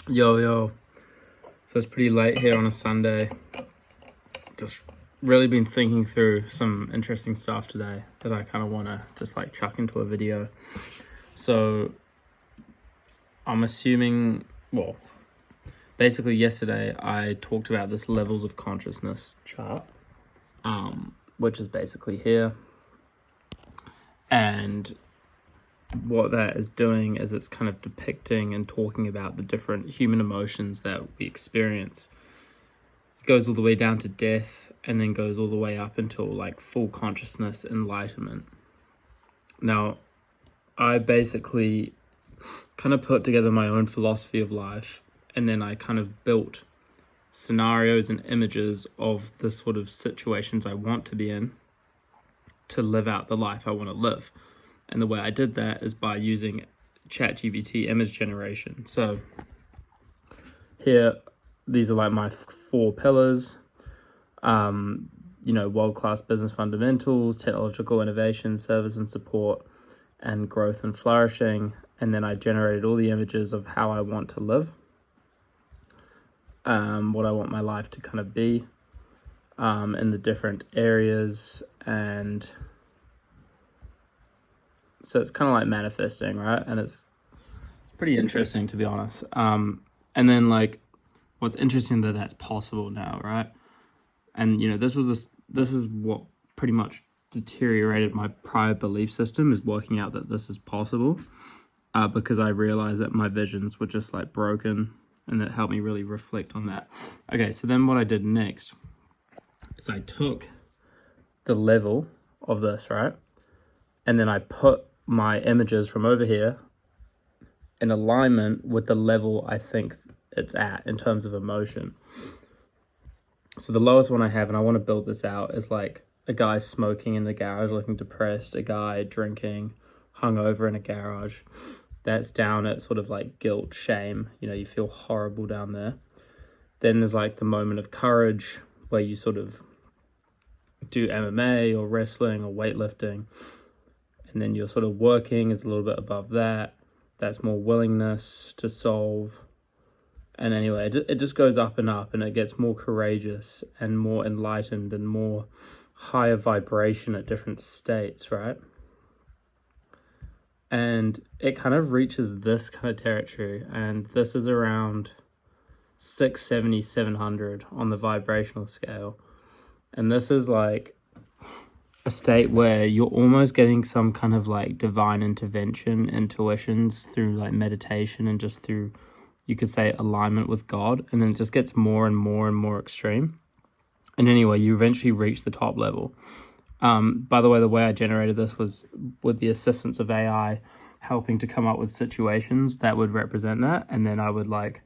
Yo. So it's pretty late here on a Sunday. Just really been thinking through some interesting stuff today that I kind of want to just like chuck into a video. So I'm assuming, basically yesterday I talked about this levels of consciousness chart, which is basically here. And what that is doing is it's kind of depicting and talking about the different human emotions that we experience. It goes all the way down to death and then goes all the way up until like full consciousness enlightenment. Now, I basically kind of put together my own philosophy of life, and then I kind of built scenarios and images of the sort of situations I want to be in to live out the life I want to live. And the way I did that is by using ChatGPT image generation. So here, these are like my 4 pillars. World-class business fundamentals, technological innovation, service and support, and growth and flourishing. And then I generated all the images of how I want to live, what I want my life to kind of be, in the different areas. And so it's kind of like manifesting, right? And it's pretty interesting, to be honest. And then like, what's interesting that's possible now, right? And this is what pretty much deteriorated my prior belief system, is working out that this is possible, because I realized that my visions were just like broken, and that helped me really reflect on that. Okay, so then what I did next is I took the level of this, right? And then I put my images from over here in alignment with the level I think it's at in terms of emotion. So the lowest one I have, and I want to build this out, is like a guy smoking in the garage looking depressed, a guy drinking, hungover in a garage. That's down at sort of like guilt, shame, you feel horrible down there. Then there's like the moment of courage where you sort of do MMA or wrestling or weightlifting. And then you're sort of working is a little bit above that. That's more willingness to solve. And anyway, it just goes up and up, and it gets more courageous and more enlightened and more higher vibration at different states, right? And it kind of reaches this kind of territory, and this is around 670, 700 on the vibrational scale. And this is like a state where you're almost getting some kind of like divine intervention, intuitions through like meditation and just through, you could say, alignment with God. And then it just gets more and more and more extreme. And anyway, you eventually reach the top level. By the way I generated this was with the assistance of AI, helping to come up with situations that would represent that. And then I would like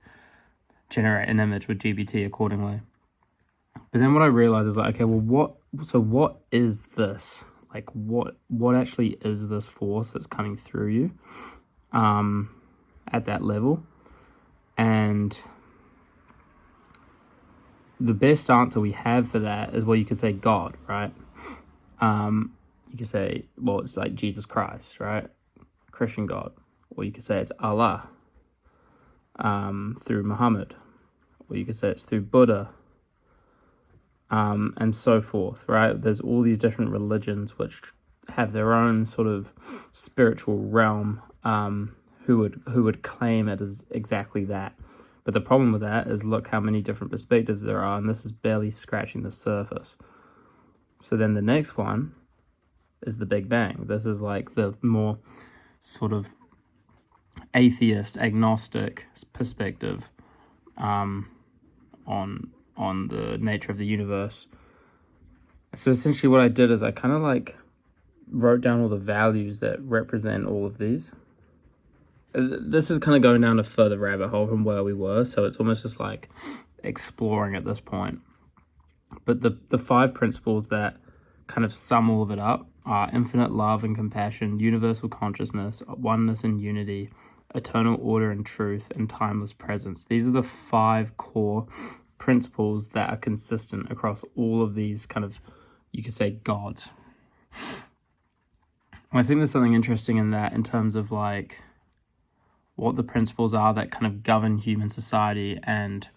generate an image with GPT accordingly. But then what I realized is like, okay, well, what is this? Like, what actually is this force that's coming through you at that level? And the best answer we have for that is, well, you could say God, right? You could say, well, it's like Jesus Christ, right? Christian God. Or you could say it's Allah, through Muhammad. Or you could say it's through Buddha, and so forth, right? There's all these different religions which have their own sort of spiritual realm, who would claim it as exactly that. But the problem with that is, look how many different perspectives there are, and this is barely scratching the surface. So then the next one is the Big Bang. This is like the more sort of atheist, agnostic perspective on the nature of the universe. So essentially what I did is I kind of like wrote down all the values that represent all of these. This is kind of going down a further rabbit hole from where we were, so it's almost just like exploring at this point. But the 5 principles that kind of sum all of it up are infinite love and compassion, universal consciousness, oneness and unity, eternal order and truth, and timeless presence. These are the 5 core principles that are consistent across all of these kind of, you could say, gods. And I think there's something interesting in that, in terms of like what the principles are that kind of govern human society and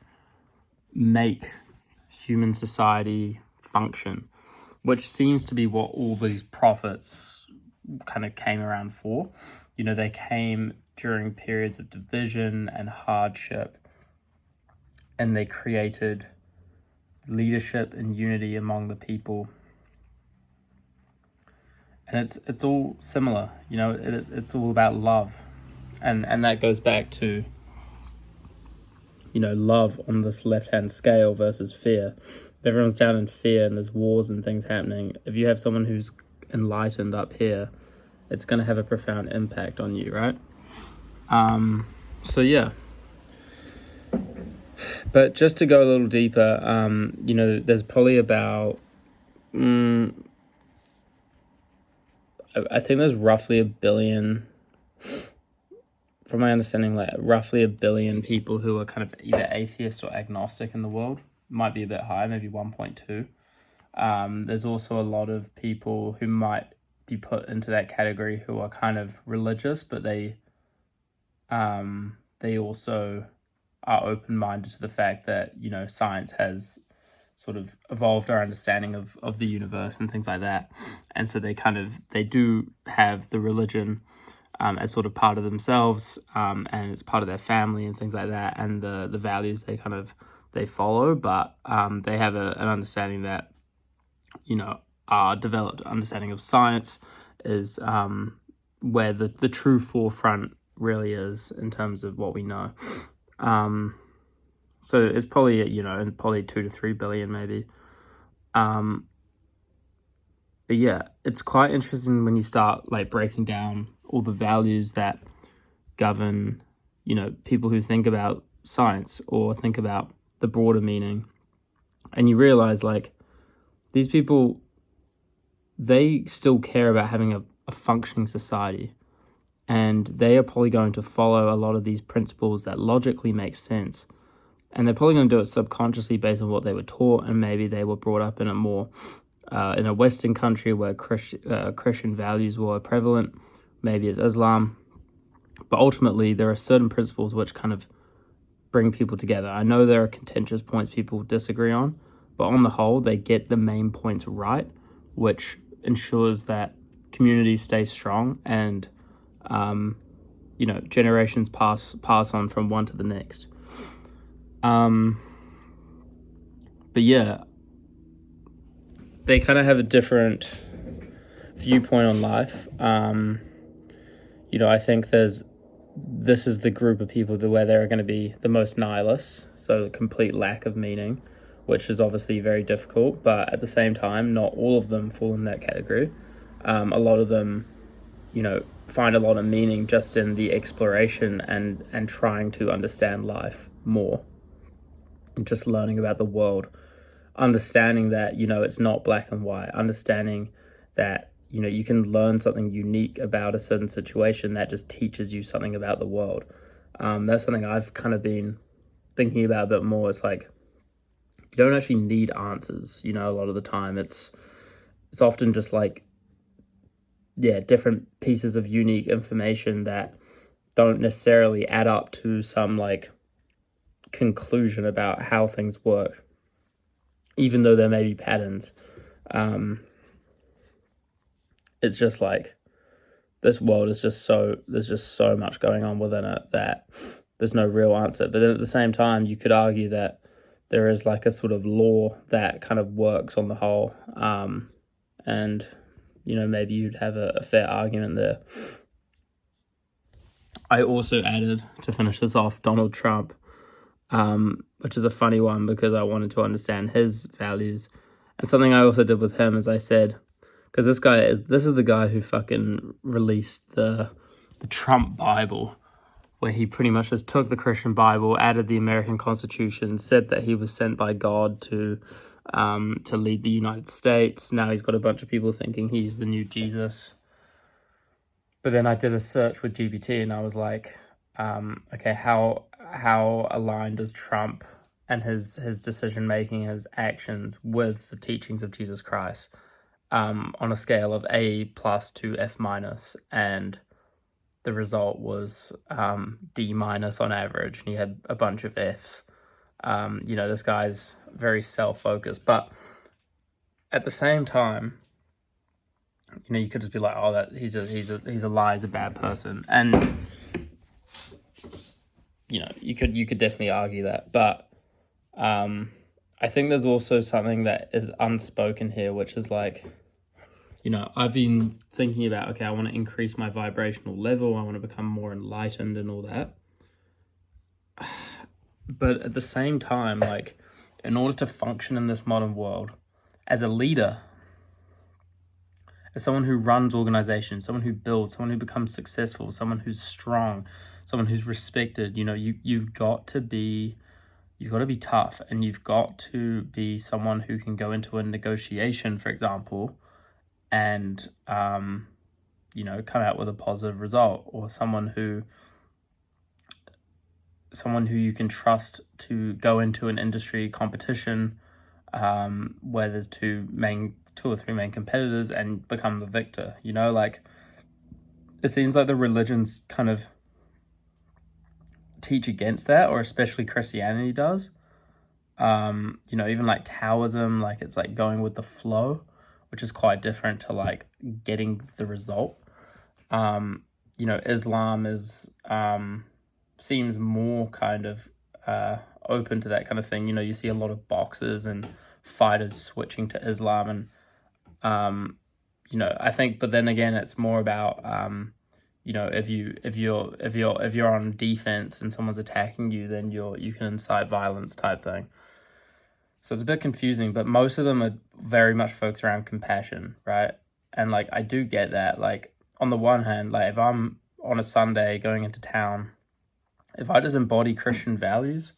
make human society function, which seems to be what all these prophets kind of came around for. You know, they came during periods of division and hardship, and they created leadership and unity among the people. And it's all similar, you know, it's all about love. And that goes back to, you know, love on this left-hand scale versus fear. If everyone's down in fear and there's wars and things happening, if you have someone who's enlightened up here, it's going to have a profound impact on you, right? So yeah. But just to go a little deeper, you know, there's probably about, I think there's roughly 1 billion, from my understanding, like roughly 1 billion people who are kind of either atheist or agnostic in the world. Might be a bit high, maybe 1.2. There's also a lot of people who might be put into that category who are kind of religious, but they also are open-minded to the fact that, you know, science has sort of evolved our understanding of the universe and things like that. And so they do have the religion as sort of part of themselves, and it's part of their family and things like that, and the values they follow, but they have an understanding that, you know, our developed understanding of science is where the true forefront really is in terms of what we know. So it's probably, you know, probably 2 to 3 billion maybe. But yeah, it's quite interesting when you start like breaking down all the values that govern, you know, people who think about science or think about the broader meaning. And you realize like these people, they still care about having a functioning society. And they are probably going to follow a lot of these principles that logically make sense. And they're probably going to do it subconsciously based on what they were taught, and maybe they were brought up in a more, in a Western country where Christian values were prevalent. Maybe it's Islam. But ultimately, there are certain principles which kind of bring people together. I know there are contentious points people disagree on, but on the whole, they get the main points right, which ensures that communities stay strong and you know, generations pass on from one to the next. But yeah, they kind of have a different viewpoint on life. You know, I think this is the group of people where they're going to be the most nihilists, so complete lack of meaning, which is obviously very difficult, but at the same time, not all of them fall in that category. A lot of them, you know, find a lot of meaning just in the exploration and trying to understand life more, and just learning about the world, understanding that, you know, it's not black and white, understanding that, you know, you can learn something unique about a certain situation that just teaches you something about the world. That's something I've kind of been thinking about a bit more. It's like, you don't actually need answers, you know, a lot of the time. It's often just like, yeah, different pieces of unique information that don't necessarily add up to some like conclusion about how things work, even though there may be patterns. It's just like this world is there's just so much going on within it that there's no real answer. But then at the same time, you could argue that there is like a sort of law that kind of works on the whole, and you know, maybe you'd have a fair argument there. I also added, to finish this off, Donald Trump, which is a funny one because I wanted to understand his values. And something I also did with him is I said, because this is the guy who fucking released the Trump Bible, where he pretty much just took the Christian Bible, added the American Constitution, said that he was sent by God to lead the United States. Now he's got a bunch of people thinking he's the new Jesus. But then I did a search with GPT and I was like, okay, how aligned is Trump and his decision making, his actions with the teachings of Jesus Christ, on a scale of A+ to F-? And the result was D- on average, and he had a bunch of Fs. This guy's very self-focused, but at the same time, you could just be like, oh, that he's a liar, he's a bad person, and you could definitely argue that, but I think there's also something that is unspoken here, which is like, I've been thinking about, okay, I want to increase my vibrational level, I want to become more enlightened and all that. But at the same time, like, in order to function in this modern world, as a leader, as someone who runs organizations, someone who builds, someone who becomes successful, someone who's strong, someone who's respected, you've got to be tough, and you've got to be someone who can go into a negotiation, for example, and come out with a positive result, or someone who you can trust to go into an industry competition where there's two or three main competitors and become the victor. Like, it seems like the religions kind of teach against that, or especially Christianity does. Even like Taoism, like, it's like going with the flow, which is quite different to like getting the result. Islam is seems more kind of open to that kind of thing. You see a lot of boxers and fighters switching to Islam, and I think, but then again, it's more about if you're on defense and someone's attacking you, then you can incite violence type thing. So it's a bit confusing, but most of them are very much focused around compassion, right? And like, I do get that. Like, on the one hand, like, if I'm on a Sunday going into town, if I just embody Christian values,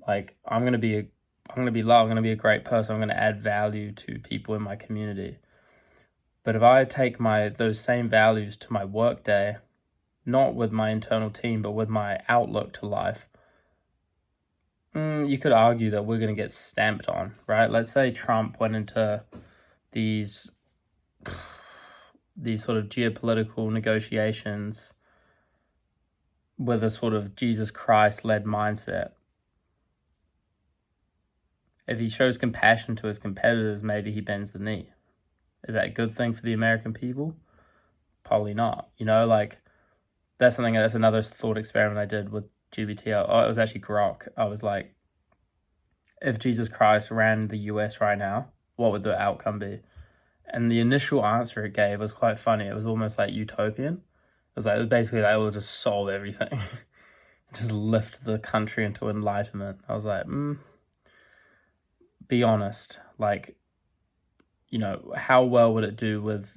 like, I'm gonna be love, I'm gonna be a great person, I'm gonna add value to people in my community. But if I take those same values to my work day, not with my internal team, but with my outlook to life, you could argue that we're going to get stamped on, right? Let's say Trump went into these sort of geopolitical negotiations with a sort of Jesus Christ-led mindset. If he shows compassion to his competitors, maybe he bends the knee. Is that a good thing for the American people? Probably not. Like, that's another thought experiment I did with GBT. Oh, it was actually Grok. I was like, if Jesus Christ ran the US right now, what would the outcome be? And the initial answer it gave was quite funny. It was almost like utopian. It was like, basically, like, it will just solve everything. Just lift the country into enlightenment. I was like, be honest. Like, how well would it do with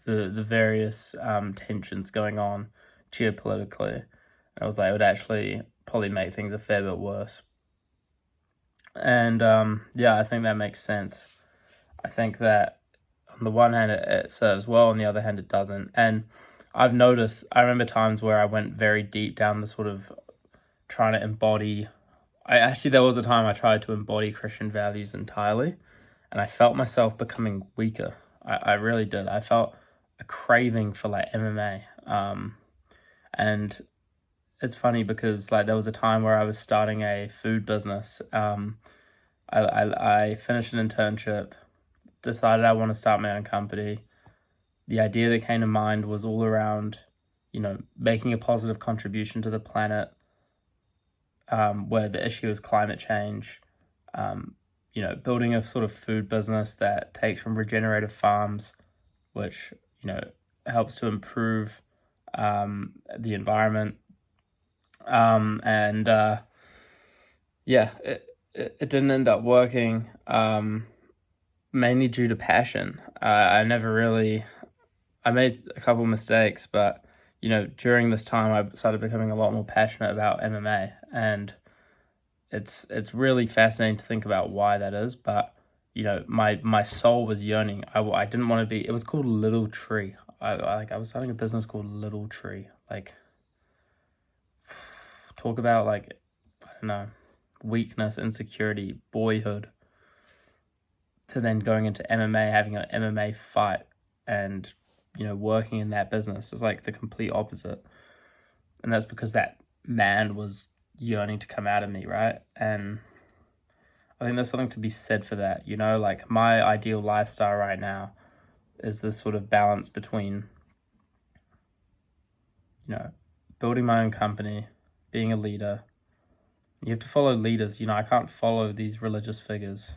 the various tensions going on geopolitically? And I was like, it would actually probably make things a fair bit worse. And I think that makes sense. I think that on the one hand it serves well, on the other hand it doesn't. And I've noticed, I remember times where I went very deep down the sort of trying to embody, there was a time I tried to embody Christian values entirely, and I felt myself becoming weaker. I really did. I felt a craving for like MMA. And it's funny because like there was a time where I was starting a food business. I finished an internship, decided I want to start my own company. The idea that came to mind was all around, making a positive contribution to the planet, where the issue is climate change, building a sort of food business that takes from regenerative farms, which, helps to improve the environment. It didn't end up working, mainly due to passion. I made a couple mistakes, but, during this time I started becoming a lot more passionate about MMA, and it's really fascinating to think about why that is. But, my soul was yearning. I didn't want to be, it was called Little Tree. I was starting a business called Little Tree. Like, talk about like, I don't know, weakness, insecurity, boyhood, to then going into MMA, having an MMA fight, and working in that business. It's like the complete opposite. And that's because that man was yearning to come out of me, right? And I think there's something to be said for that. Like my ideal lifestyle right now is this sort of balance between, building my own company, being a leader. You have to follow leaders. I can't follow these religious figures.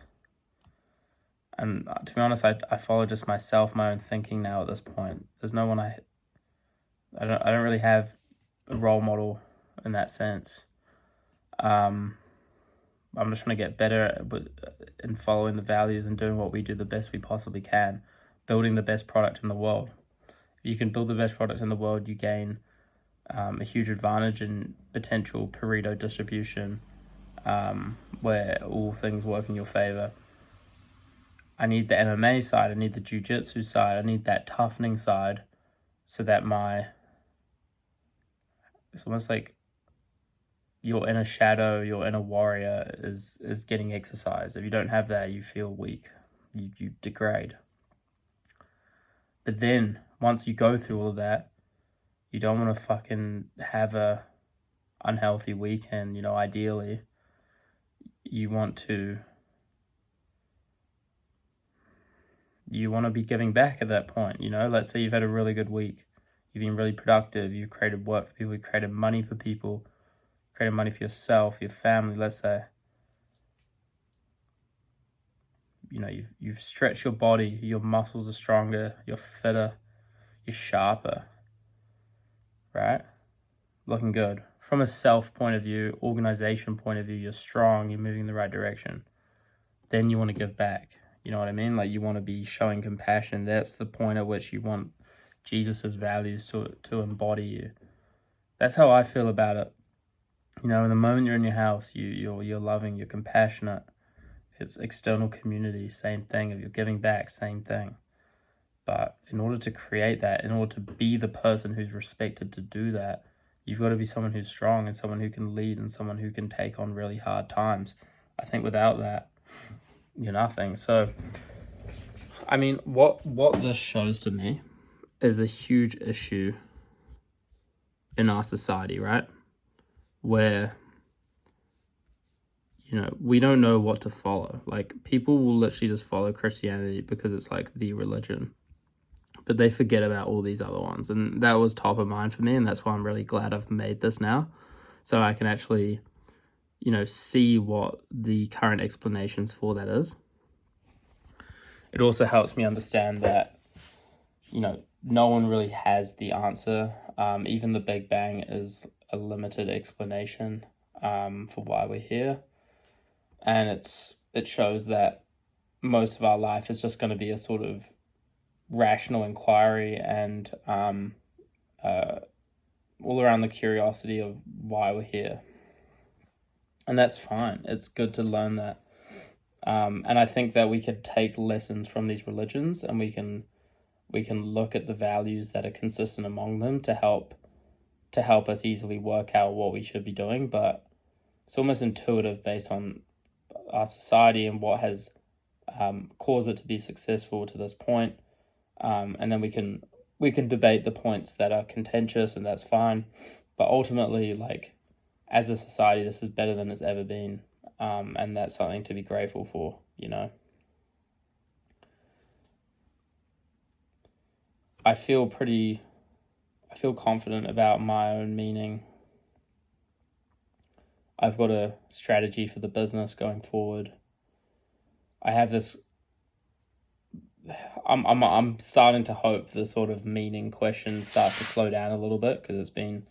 And to be honest, I follow just myself, my own thinking now at this point. There's no one I don't really have a role model in that sense. I'm just trying to get better in following the values and doing what we do the best we possibly can, building the best product in the world. If you can build the best product in the world, you gain a huge advantage in potential Pareto distribution, where all things work in your favor. I need the MMA side, I need the jiu-jitsu side, I need that toughening side, so that it's almost like your inner shadow, your inner warrior is getting exercise. If you don't have that, you feel weak, you degrade. But then, once you go through all of that, you don't want to fucking have a unhealthy weekend. Ideally, you want to be giving back at that point. Let's say you've had a really good week, you've been really productive, you've created work for people, you've created money for people, created money for yourself, your family, let's say. You've stretched your body, your muscles are stronger, you're fitter, you're sharper, right? Looking good. From a self point of view, organization point of view, you're strong, you're moving in the right direction. Then you want to give back. You know what I mean? Like, you want to be showing compassion. That's the point at which you want Jesus's values to embody you. That's how I feel about it. In the moment you're in your house, you're loving, you're compassionate. If it's external community, same thing. If you're giving back, same thing. But in order to create that, in order to be the person who's respected to do that, you've got to be someone who's strong and someone who can lead and someone who can take on really hard times. I think without that, you're nothing. So, I mean, what this shows to me is a huge issue in our society, right? Where, we don't know what to follow. Like, people will literally just follow Christianity because it's like the religion, but they forget about all these other ones. And that was top of mind for me, and that's why I'm really glad I've made this now, so I can actually see what the current explanations for that is. It also helps me understand that, no one really has the answer. Even the Big Bang is a limited explanation for why we're here. And it shows that most of our life is just going to be a sort of rational inquiry and all around the curiosity of why we're here. And that's fine. It's good to learn that. And I think that we could take lessons from these religions, and we can look at the values that are consistent among them to help us easily work out what we should be doing. But it's almost intuitive based on our society and what has caused it to be successful to this point. And then we can debate the points that are contentious, and that's fine. But ultimately, like, as a society, this is better than it's ever been. And that's something to be grateful for, I feel confident about my own meaning. I've got a strategy for the business going forward. I have this. I'm starting to hope the sort of meaning questions start to slow down a little bit, because it's been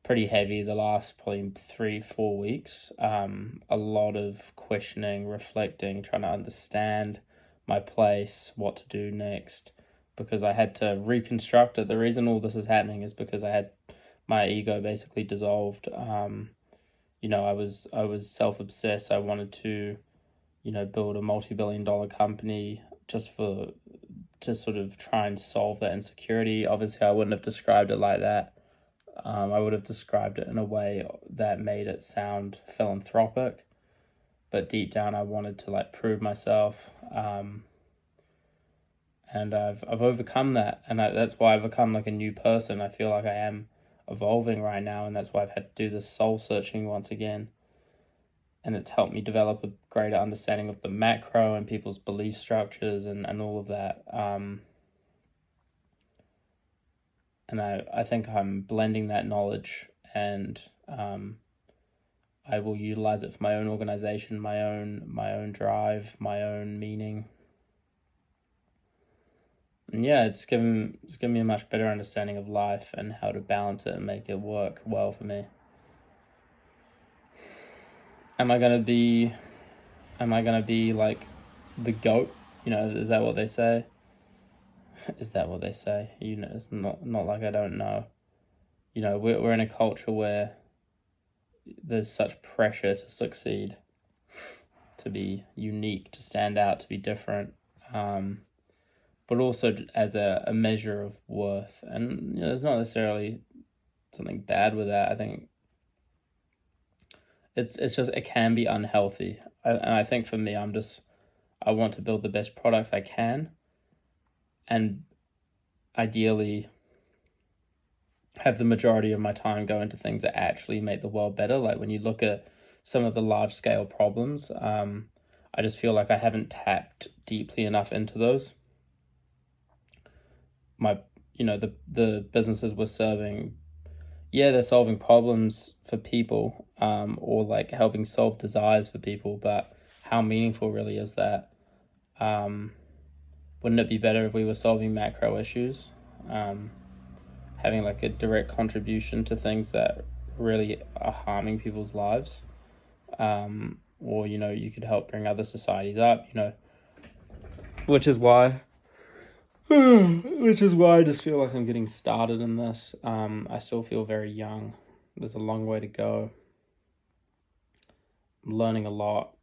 pretty heavy the last probably 3-4 weeks. A lot of questioning, reflecting, trying to understand my place, what to do next, because I had to reconstruct it. The reason all this is happening is because I had my ego basically dissolved. I was self-obsessed. I wanted to, build a multi-billion-dollar company just to sort of try and solve that insecurity. Obviously, I wouldn't have described it like that. I would have described it in a way that made it sound philanthropic, but deep down I wanted to prove myself. and I've overcome that, and that's why I've become like a new person. I feel like I am evolving right now, and that's why I've had to do this soul searching once again, and it's helped me develop a greater understanding of the macro and people's belief structures and all of that. And I think I'm blending that knowledge, and I will utilize it for my own organization, my own drive, my own meaning. And yeah, it's given me a much better understanding of life and how to balance it and make it work well for me. Am I gonna be like the GOAT? You know, is that what they say? Is that what they say? You know, it's not like I don't know. You know, we're in a culture where there's such pressure to succeed, to be unique, to stand out, to be different, but also as a measure of worth. And you know, there's not necessarily something bad with that. I think it's just, it can be unhealthy. And I think for me, I want to build the best products I can, and ideally have the majority of my time go into things that actually make the world better. Like when you look at some of the large scale problems, I just feel like I haven't tapped deeply enough into those. The businesses we're serving, yeah, they're solving problems for people, or like helping solve desires for people, but how meaningful really is that? Wouldn't it be better if we were solving macro issues, having like a direct contribution to things that really are harming people's lives? Or, you know, you could help bring other societies up, you know, which is why I just feel like I'm getting started in this. I still feel very young. There's a long way to go. I'm learning a lot.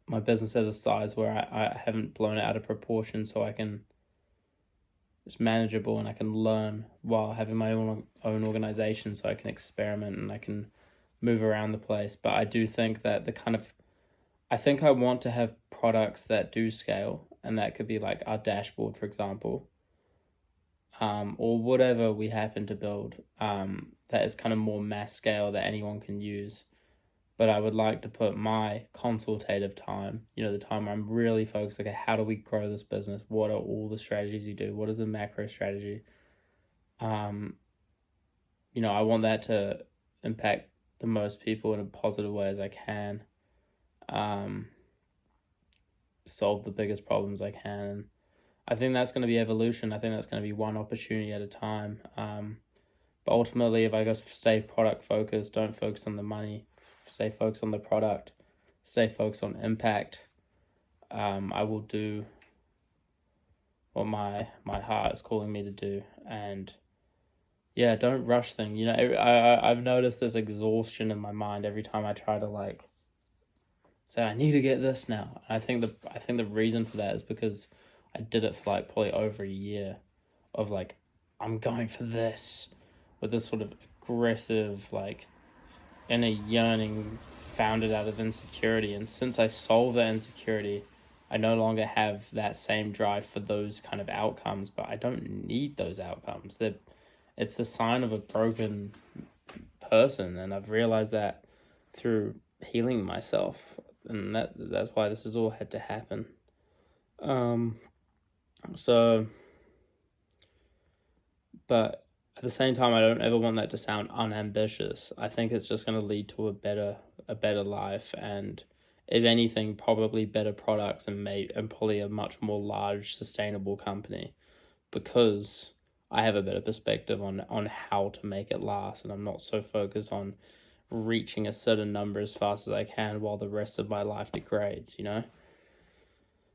My business has a size where I haven't blown it out of proportion, so it's manageable, and I can learn while having my own organization, so I can experiment and I can move around the place. But I do think that I think I want to have products that do scale, and that could be like our dashboard, for example, or whatever we happen to build, that is kind of more mass scale that anyone can use. But I would like to put my consultative time, you know, the time where I'm really focused, okay, how do we grow this business? What are all the strategies you do? What is the macro strategy? You know, I want that to impact the most people in a positive way as I can. Solve the biggest problems I can. And I think that's going to be evolution. I think that's going to be one opportunity at a time. But ultimately, if I just stay product focused, don't focus on the money, stay focused on the product, stay focused on impact, I will do what my heart is calling me to do. And yeah, don't rush things. You know, I've noticed this exhaustion in my mind every time I try to like say I need to get this now. I think the reason for that is because I did it for like probably over a year of like, I'm going for this, with this sort of aggressive like inner yearning founded out of insecurity. And since I solved that insecurity, I no longer have that same drive for those kind of outcomes, but I don't need those outcomes. It's the sign of a broken person, and I've realized that through healing myself, and that's why this has all had to happen. But at the same time, I don't ever want that to sound unambitious. I think it's just going to lead to a better life, and if anything, probably better products, and probably a much more large, sustainable company, because I have a better perspective on how to make it last, and I'm not so focused on reaching a certain number as fast as I can while the rest of my life degrades, you know?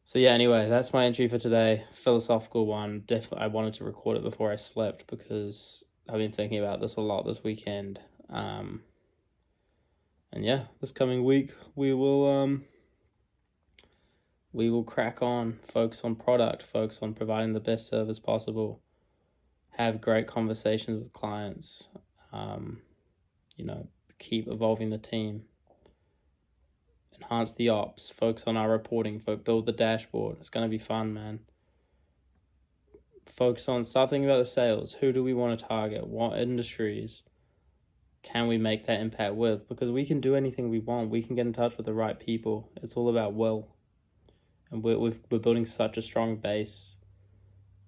So yeah, anyway, that's my entry for today. Philosophical one. Definitely, I wanted to record it before I slept because I've been thinking about this a lot this weekend. And yeah, this coming week we will crack on, focus on product, focus on providing the best service possible, have great conversations with clients, you know, keep evolving the team, enhance the ops, focus on our reporting, build the dashboard. It's going to be fun, man. focus on, start thinking about the sales. Who do we want to target? What industries can we make that impact with? Because we can do anything we want. We can get in touch with the right people. It's all about will. And we're building such a strong base,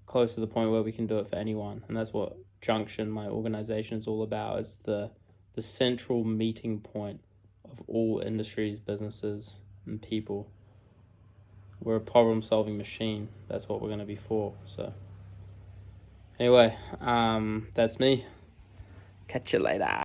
close to the point where we can do it for anyone. And that's what Junction, my organization, is all about. It's the central meeting point of all industries, businesses, and people. We're a problem-solving machine. That's what we're going to be for. So anyway, that's me. Catch you later.